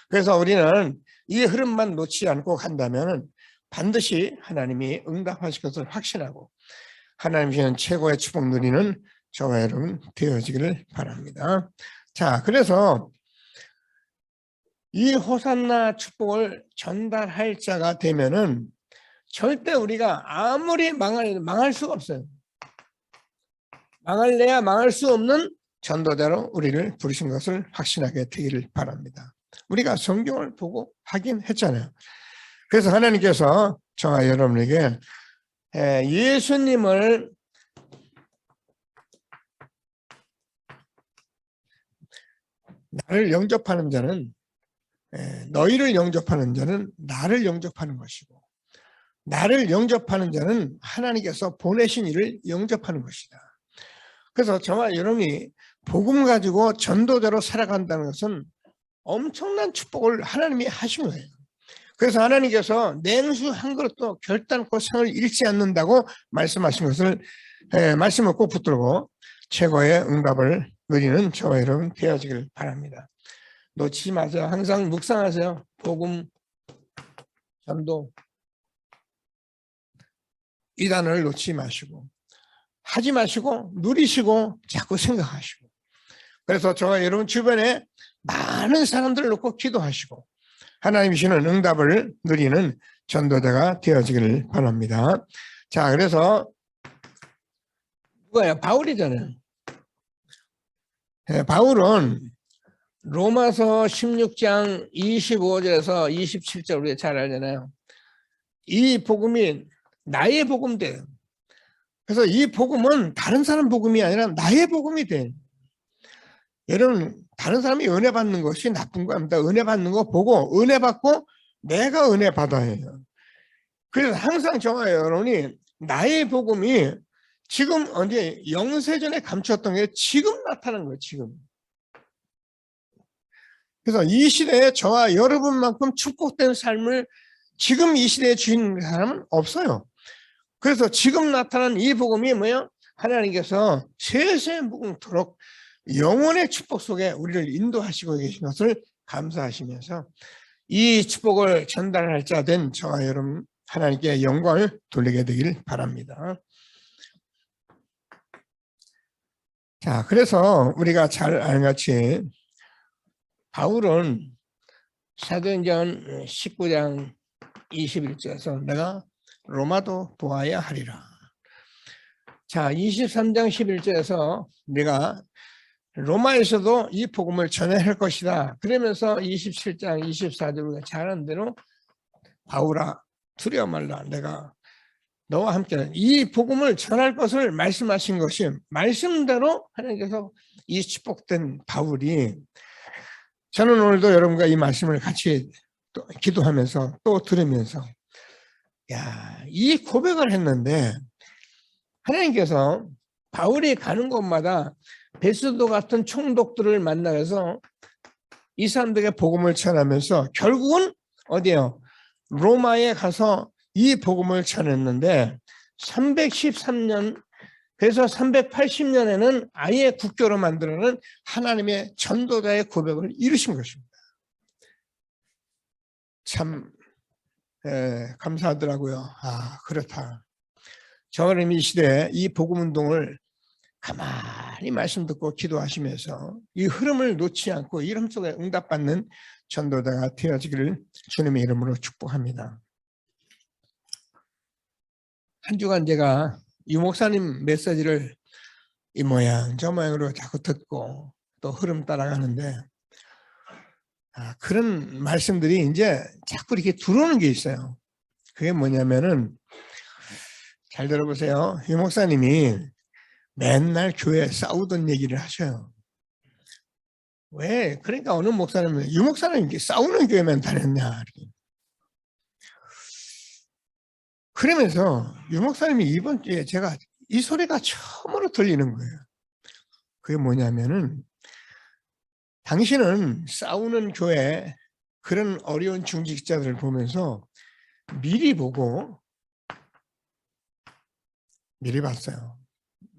그래서 우리는 이 흐름만 놓지 않고 간다면 반드시 하나님이 응답하실 것을 확신하고 하나님이 주는 최고의 축복 누리는 저와 여러분 되어지기를 바랍니다. 자, 그래서 이 호산나 축복을 전달할 자가 되면은 절대 우리가 아무리 망할 수가 없어요. 망할래야 망할 수 없는 전도자로 우리를 부르신 것을 확신하게 되기를 바랍니다. 우리가 성경을 보고 확인했잖아요. 그래서 하나님께서 저와 여러분에게 예수님을 나를 영접하는 자는 너희를 영접하는 자는 나를 영접하는 것이고 나를 영접하는 자는 하나님께서 보내신 이를 영접하는 것이다. 그래서 저와 여러분이 복음 가지고 전도자로 살아간다는 것은 엄청난 축복을 하나님이 하신 거예요. 그래서 하나님께서 냉수 한 그릇도 결단코 성을 잃지 않는다고 말씀하신 것을 말씀을 꼭 붙들고 최고의 응답을 누리는 저와 여러분 되어지길 바랍니다. 놓치지 마세요. 항상 묵상하세요. 복음, 전도, 이 단어를 놓치지 마시고 하지 마시고 누리시고 자꾸 생각하시고 그래서 저와 여러분 주변에 많은 사람들을 놓고 기도하시고 하나님이 주시는 응답을 누리는 전도자가 되어지기를 바랍니다. 자, 그래서 누가요? 바울이잖아요. 바울은 로마서 16장 25절에서 27절 우리가 잘 알잖아요. 이 복음이 나의 복음돼요. 그래서 이 복음은 다른 사람 복음이 아니라 나의 복음이 돼. 여러분 다른 사람이 은혜 받는 것이 나쁜 거 아닙니다. 은혜 받는 거 보고 은혜 받고 내가 은혜 받아야 해요. 그래서 항상 저와 여러분이 나의 복음이 지금 언제 영세전에 감추었던 게 지금 나타난 거예요. 지금. 그래서 이 시대에 저와 여러분만큼 축복된 삶을 지금 이 시대에 주인 사람은 없어요. 그래서 지금 나타난 이 복음이 뭐예요? 하나님께서 세세 무궁토록 영원의 축복 속에 우리를 인도하시고 계신 것을 감사하시면서 이 축복을 전달할 자 된 저와 여러분 하나님께 영광을 돌리게 되길 바랍니다. 자, 그래서 우리가 잘 아는 같이 바울은 사도행전 19장 21절에서 내가 로마도 보아야 하리라. 자, 23장 11절에서 내가 로마에서도 이 복음을 전해야 할 것이다. 그러면서 27장 24절 우리가 잘 아는 대로 바울아 두려워 말라 내가 너와 함께 이 복음을 전할 것을 말씀하신 것이 말씀대로 하나님께서 이 축복된 바울이 저는 오늘도 여러분과 이 말씀을 같이 또 기도하면서 또 들으면서 이 고백을 했는데 하나님께서 바울이 가는 곳마다 베스도 같은 총독들을 만나서 이 사람들에게 복음을 전하면서 결국은 어디요? 로마에 가서 이 복음을 전했는데 313년 그래서 380년에는 아예 국교로 만들어낸 하나님의 전도자의 고백을 이루신 것입니다. 참 감사하더라고요. 그렇다. 저는 이 시대에 이 복음운동을 가만히 말씀 듣고 기도하시면서 이 흐름을 놓지 않고 이 흐름 속에 응답받는 전도자가 되어지기를 주님의 이름으로 축복합니다. 한 주간 제가 유 목사님 메시지를 이 모양 저 모양으로 자꾸 듣고 또 흐름 따라가는데 그런 말씀들이 이제 자꾸 이렇게 들어오는 게 있어요. 그게 뭐냐면은 잘 들어보세요. 유 목사님이 맨날 교회에 싸우던 얘기를 하셔요. 왜? 그러니까 어느 목사님은 유 목사님이 이렇게 싸우는 교회만 다녔냐 이렇게. 그러면서 유 목사님이 이번 주에 제가 이 소리가 처음으로 들리는 거예요. 그게 뭐냐면은 당신은 싸우는 교회 그런 어려운 중직자들을 보면서 미리 보고 미리 봤어요.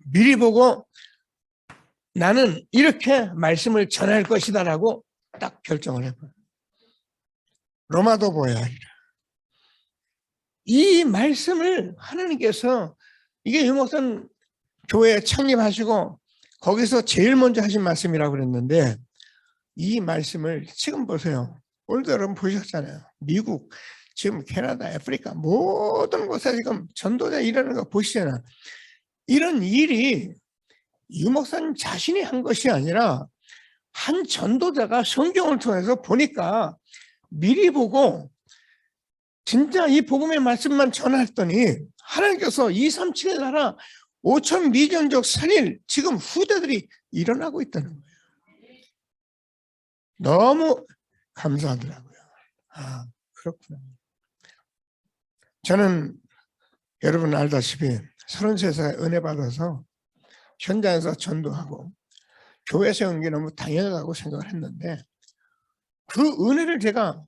미리 보고 나는 이렇게 말씀을 전할 것이다 라고 딱 결정을 해봐요. 로마도 보아야 하리라. 이 말씀을 하나님께서 이게 유 목사님 교회 창립하시고 거기서 제일 먼저 하신 말씀이라고 그랬는데 이 말씀을 지금 보세요. 오늘도 여러분 보셨잖아요. 미국, 지금 캐나다, 아프리카 모든 곳에 지금 전도자 일하는 거 보시잖아요. 이런 일이 유 목사님 자신이 한 것이 아니라 한 전도자가 성경을 통해서 보니까 미리 보고 진짜 이 복음의 말씀만 전했더니 하나님께서 2, 3, 7의 나라 5천 미전적 살일 지금 후대들이 일어나고 있다는 거예요. 너무 감사하더라고요. 아, 그렇구나. 저는 여러분 알다시피 33살에 은혜 받아서 현장에서 전도하고 교회 세운 게 너무 당연하다고 생각을 했는데 그 은혜를 제가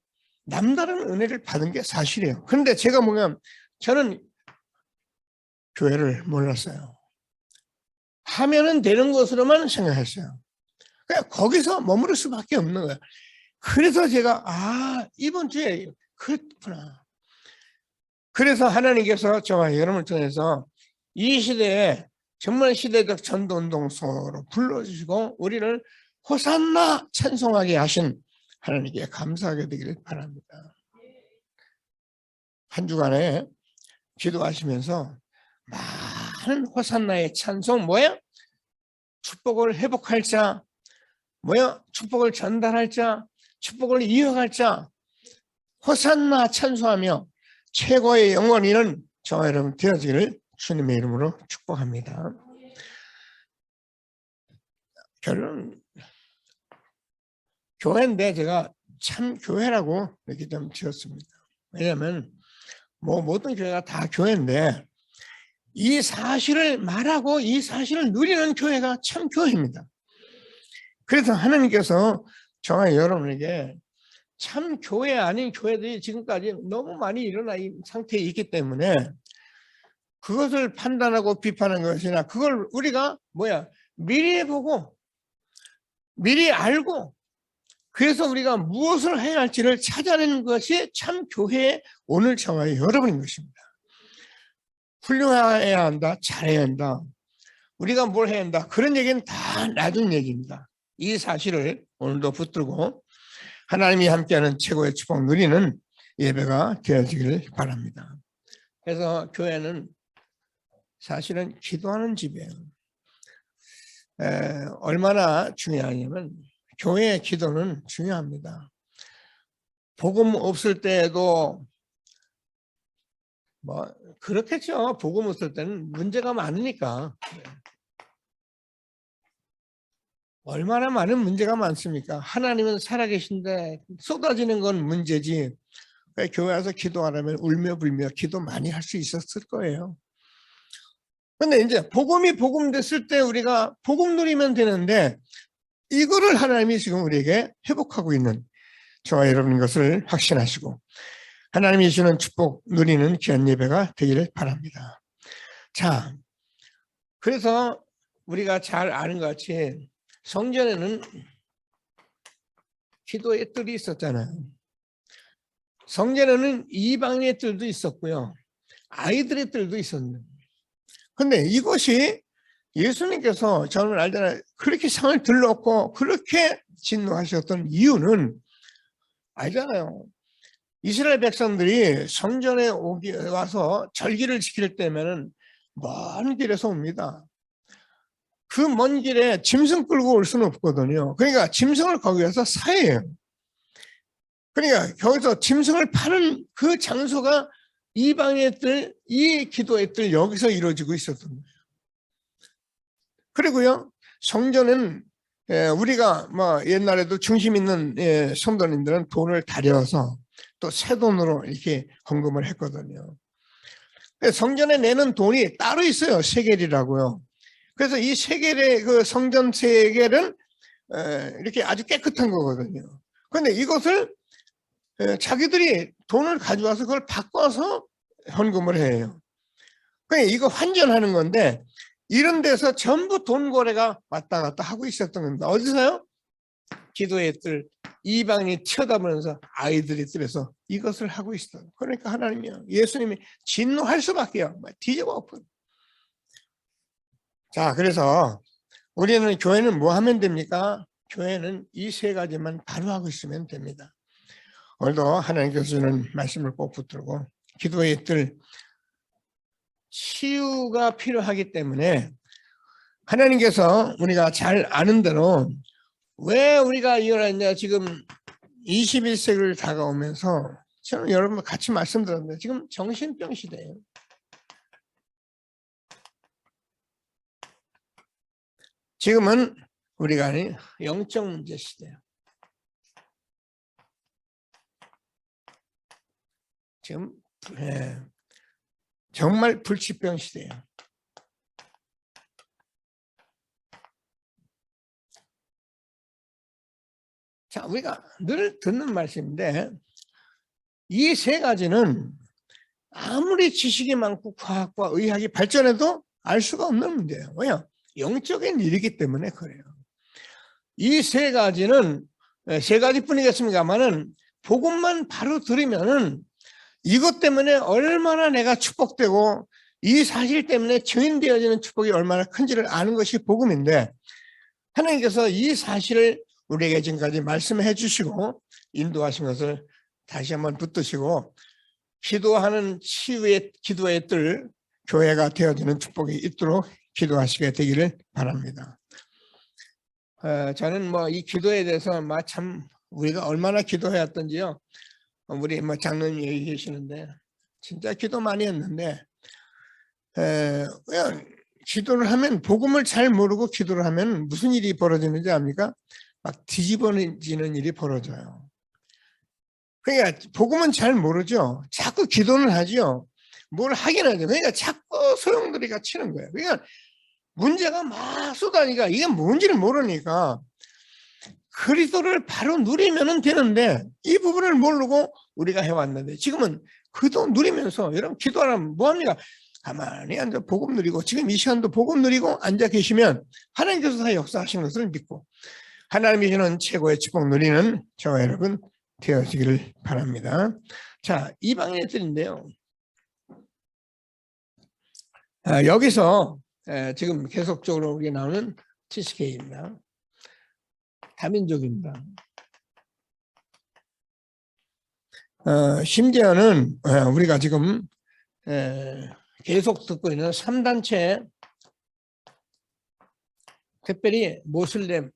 남다른 은혜를 받은 게 사실이에요. 그런데 제가 뭐냐면 저는 교회를 몰랐어요. 하면은 되는 것으로만 생각했어요. 그냥 거기서 머무를 수밖에 없는 거예요. 그래서 제가 이번 주에 그렇구나. 그래서 하나님께서 저와 여러분을 통해서 이 시대에 정말 시대적 전도운동소로 불러주시고 우리를 호산나 찬송하게 하신 하나님께 감사하게 되기를 바랍니다. 한 주간에 기도하시면서 많은 호산나의 찬송 뭐야? 축복을 회복할 자, 뭐야? 축복을 전달할 자, 축복을 이어갈 자, 호산나 찬송하며 최고의 영원히는 저와 여러분 되어지기를 주님의 이름으로 축복합니다. 결론 교회인데 제가 참 교회라고 이렇게 좀 지었습니다. 왜냐하면 모든 교회가 다 교회인데 이 사실을 말하고 이 사실을 누리는 교회가 참 교회입니다. 그래서 하나님께서 저와 여러분에게 참 교회 아닌 교회들이 지금까지 너무 많이 일어나 있는 상태에 있기 때문에 그것을 판단하고 비판하는 것이나 그걸 우리가 미리 보고 미리 알고 그래서 우리가 무엇을 해야 할지를 찾아내는 것이 참 교회의 오늘 저와 여러분인 것입니다. 훌륭해야 한다, 잘해야 한다, 우리가 뭘 해야 한다, 그런 얘기는 다 나중 얘기입니다. 이 사실을 오늘도 붙들고 하나님이 함께하는 최고의 축복 누리는 예배가 되어지기를 바랍니다. 그래서 교회는 사실은 기도하는 집이에요. 얼마나 중요하냐면 교회의 기도는 중요합니다. 복음 없을 때에도 그렇겠죠. 복음 없을 때는 문제가 많으니까. 얼마나 많은 문제가 많습니까? 하나님은 살아계신데 쏟아지는 건 문제지. 교회 와서 기도하려면 울며 불며 기도 많이 할 수 있었을 거예요. 근데 이제 복음이 복음됐을 때 우리가 복음 누리면 되는데 이거를 하나님이 지금 우리에게 회복하고 있는 저와 여러분인 것을 확신하시고 하나님이 주시는 축복 누리는 귀한 예배가 되기를 바랍니다. 자, 그래서 우리가 잘 아는 것 같이 성전에는 기도의 뜰이 있었잖아요. 성전에는 이방인의 뜰도 있었고요. 아이들의 뜰도 있었는데 근데 이것이 예수님께서 저는 알잖아요. 그렇게 상을 들렀고 그렇게 진노하셨던 이유는 알잖아요. 이스라엘 백성들이 성전에 와서 절기를 지킬 때면은 먼 길에서 옵니다. 그 먼 길에 짐승 끌고 올 수는 없거든요. 그러니까 짐승을 거기 가서 사해요. 그러니까 거기서 짐승을 파는 그 장소가 이방의 뜰, 이 기도의 뜰 여기서 이루어지고 있었던 거예요. 그리고요, 성전은 우리가 옛날에도 중심 있는 성도님들은 돈을 다려서 또 새 돈으로 이렇게 헌금을 했거든요. 성전에 내는 돈이 따로 있어요. 세겔이라고요. 그래서 이 세겔의 그 성전 세겔은 이렇게 아주 깨끗한 거거든요. 그런데 이것을 자기들이 돈을 가져와서 그걸 바꿔서 헌금을 해요. 그러니까 이거 환전하는 건데 이런 데서 전부 돈 거래가 왔다 갔다 하고 있었던 겁니다. 어디서요? 기도의 뜰, 이방인이 쳐다보면서 아이들이 뜰에서 이것을 하고 있어요. 그러니까 하나님이요, 예수님이 진노할 수밖에요. 뒤집어 엎어. 자, 그래서 우리는 교회는 뭐 하면 됩니까? 교회는 이 세 가지만 바로 하고 있으면 됩니다. 오늘도 하나님께서 주는 말씀을 꼭 붙들고 기도의 뜰, 치유가 필요하기 때문에 하나님께서 우리가 잘 아는 대로 왜 우리가 일어났냐, 지금 21세기를 다가오면서 저는 여러분 같이 말씀드렸는데 지금 정신병 시대예요. 지금은 우리가 아닌 영적 문제 시대예요. 지금 정말 불치병 시대예요. 자, 우리가 늘 듣는 말씀인데 이 세 가지는 아무리 지식이 많고 과학과 의학이 발전해도 알 수가 없는 문제예요. 왜요? 영적인 일이기 때문에 그래요. 이 세 가지는 세 가지뿐이겠습니다만은 복음만 바로 들으면은 이것 때문에 얼마나 내가 축복되고 이 사실 때문에 증인되어지는 축복이 얼마나 큰지를 아는 것이 복음인데 하나님께서 이 사실을 우리에게 지금까지 말씀해 주시고 인도하신 것을 다시 한번 붙드시고 기도하는 치유의 기도의 뜰 교회가 되어지는 축복이 있도록 기도하시게 되기를 바랍니다. 저는 뭐 이 기도에 대해서 참 우리가 얼마나 기도해 왔던지요. 우리 뭐 장로님 얘기 계시는데 진짜 기도 많이 했는데 그냥 기도를 하면 복음을 잘 모르고 기도를 하면 무슨 일이 벌어지는지 압니까? 막 뒤집어지는 일이 벌어져요. 그러니까 복음은 잘 모르죠. 자꾸 기도는 하죠. 뭘 하긴 하죠. 그러니까 자꾸 소용돌이가 치는 거예요. 그러니까 문제가 막 쏟아니까 이게 뭔지를 모르니까 그리스도를 바로 누리면 되는데 이 부분을 모르고 우리가 해왔는데 지금은 그도 누리면서 여러분 기도하면 뭐합니까? 가만히 앉아 복음 누리고 지금 이 시간도 복음 누리고 앉아 계시면 하나님께서 다 역사하신 것을 믿고 하나님이 주는 최고의 축복 누리는 저와 여러분 되어지기를 바랍니다. 자, 이방인의 뜰인데요. 여기서 지금 계속적으로 우리가 나오는 TCK입니다. 다민족입니다. 심지어는 우리가 지금 계속 듣고 있는 3단체 특별히 모슬렘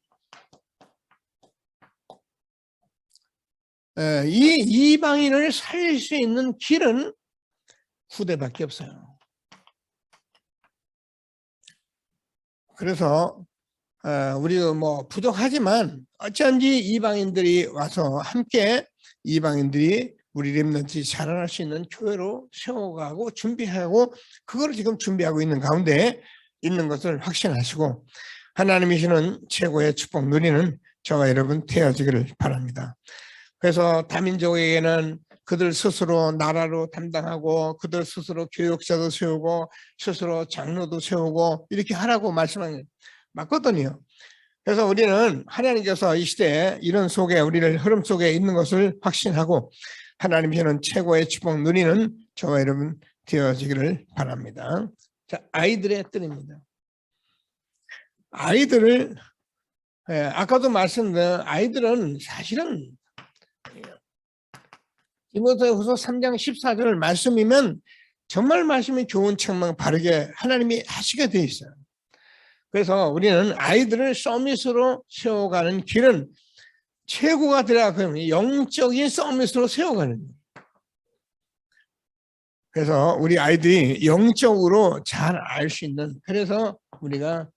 이 이방인을 살릴 수 있는 길은 후대밖에 없어요. 그래서 우리도 뭐 부족하지만 어쩐지 이방인들이 와서 함께 이방인들이 우리 렘넌트들이 자라날 수 있는 교회로 세워가고 준비하고 그걸 지금 준비하고 있는 가운데 있는 것을 확신하시고 하나님이 주는 최고의 축복 누리는 저와 여러분 되어지기를 바랍니다. 그래서 다민족에게는 그들 스스로 나라로 담당하고 그들 스스로 교육자도 세우고 스스로 장로도 세우고 이렇게 하라고 말씀한 게 맞거든요. 그래서 우리는 하나님께서 이 시대에 이런 속에 우리를 흐름 속에 있는 것을 확신하고 하나님이 주는 최고의 축복 누리는 저와 여러분 되어지기를 바랍니다. 자, 아이들의 뜰입니다. 아이들을 아까도 말씀드린 아이들은 사실은 디모데후서 3장 14절 말씀이면 정말 말씀이 좋은 책만 바르게 하나님이 하시게 돼 있어요. 그래서 우리는 아이들을 서밋으로 세워가는 길은 최고가 되라 그러면 영적인 서밋으로 세워가는 거예요. 그래서 우리 아이들이 영적으로 잘 알 수 있는 그래서 우리가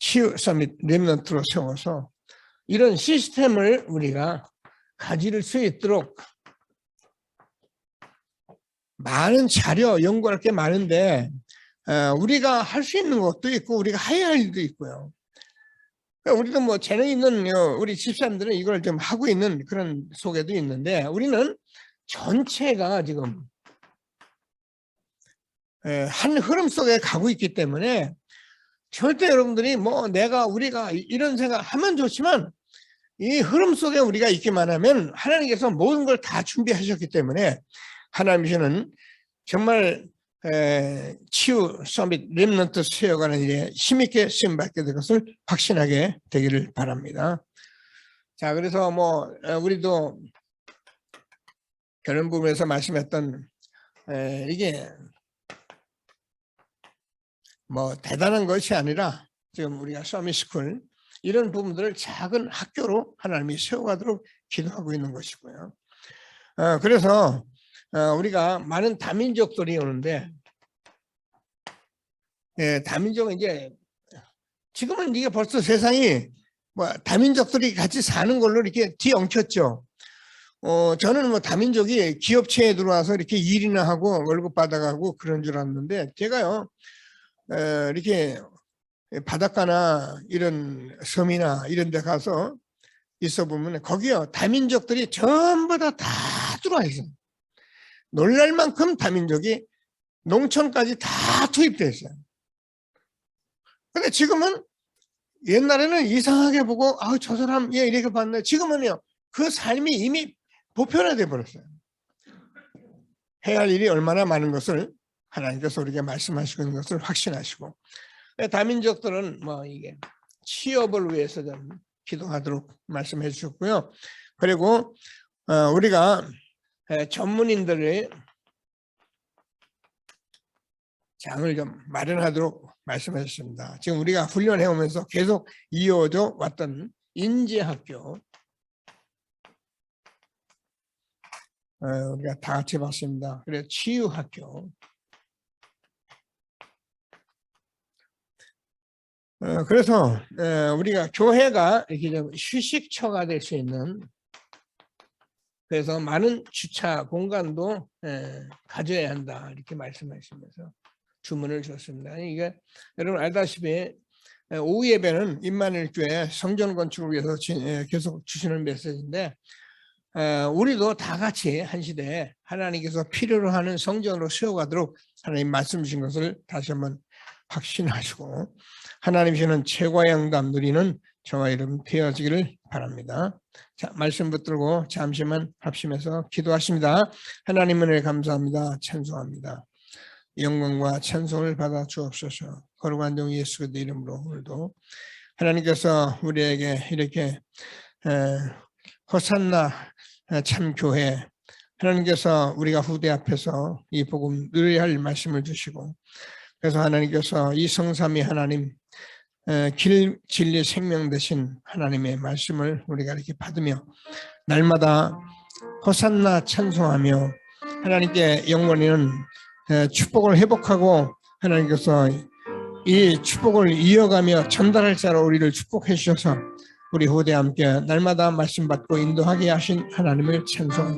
치유 서밋 렘넌트로 세워서 이런 시스템을 우리가 가질 수 있도록 많은 자료 연구할 게 많은데 우리가 할 수 있는 것도 있고 우리가 해야 할 일도 있고요. 그러니까 우리도 뭐 재능 있는 우리 집사람들은 이걸 좀 하고 있는 그런 속에도 있는데 우리는 전체가 지금 한 흐름 속에 가고 있기 때문에 절대 여러분들이 뭐 우리가 이런 생각하면 좋지만 이 흐름 속에 우리가 있기만 하면 하나님께서 모든 걸 다 준비하셨기 때문에 하나님께서는 정말 치유 서밋 렘넌트 세워가는 일에 힘있게 쓰임받게 될 것을 확신하게 되기를 바랍니다. 자, 그래서 뭐 우리도 결론 부분에서 말씀했던 이게 뭐 대단한 것이 아니라 지금 우리가 서밋스쿨 이런 부분들을 작은 학교로 하나님이 세워가도록 기도하고 있는 것이고요. 그래서 우리가 많은 다민족들이 오는데 다민족은 이제 지금은 이게 벌써 세상이 뭐 다민족들이 같이 사는 걸로 이렇게 뒤엉켰죠. 저는 뭐 다민족이 기업체에 들어와서 이렇게 일이나 하고 월급 받아가고 그런 줄 알았는데 제가요 이렇게 바닷가나 이런 섬이나 이런 데 가서 있어 보면 거기요 다민족들이 전부 다 들어와 있어요. 놀랄 만큼 다민족이 농촌까지 다 투입되어 있어요. 근데 지금은 옛날에는 이상하게 보고 저 사람 얘 이렇게 봤네. 지금은요 그 삶이 이미 보편화되어 버렸어요. 해야 할 일이 얼마나 많은 것을 하나님께서 우리에게 말씀하시고 있는 것을 확신하시고 다민족들은 뭐 이게 취업을 위해서 좀 기도하도록 말씀해 주셨고요. 그리고 우리가 전문인들의 장을 좀 마련하도록 말씀하셨습니다. 지금 우리가 훈련해 오면서 계속 이어져 왔던 인재학교 우리가 다 같이 봤습니다. 그래서 치유학교 그래서 우리가 교회가 이렇게 좀 휴식처가 될 수 있는 그래서 많은 주차 공간도 가져야 한다 이렇게 말씀하시면서 주문을 주셨습니다. 이게 여러분 알다시피 오후 예배는 임마누엘 교회 성전 건축을 위해서 계속 주시는 메시지인데 우리도 다 같이 한 시대에 하나님께서 필요로 하는 성전으로 세워가도록 하나님 말씀 주신 것을 다시 한번 확신하시고 하나님 주시는 최고의 영감 누리는 저와 여러분 되어지기를 바랍니다. 자, 말씀 붙들고 잠시만 합심해서 기도하십니다. 하나님 은혜 감사합니다. 찬송합니다. 영광과 찬송을 받아 주옵소서. 거룩한 종 예수 그리스도의 이름으로 오늘도 하나님께서 우리에게 이렇게 호산나 참 교회 하나님께서 우리가 후대 앞에서 이 복음 누려야 할 말씀을 주시고 그래서 하나님께서 이 성삼위 하나님 길 진리 생명 되신 하나님의 말씀을 우리가 이렇게 받으며 날마다 호산나 찬송하며 하나님께 영원히는 축복을 회복하고 하나님께서 이 축복을 이어가며 전달할 자로 우리를 축복해 주셔서 우리 후대 함께 날마다 말씀 받고 인도하게 하신 하나님을 찬송합니다.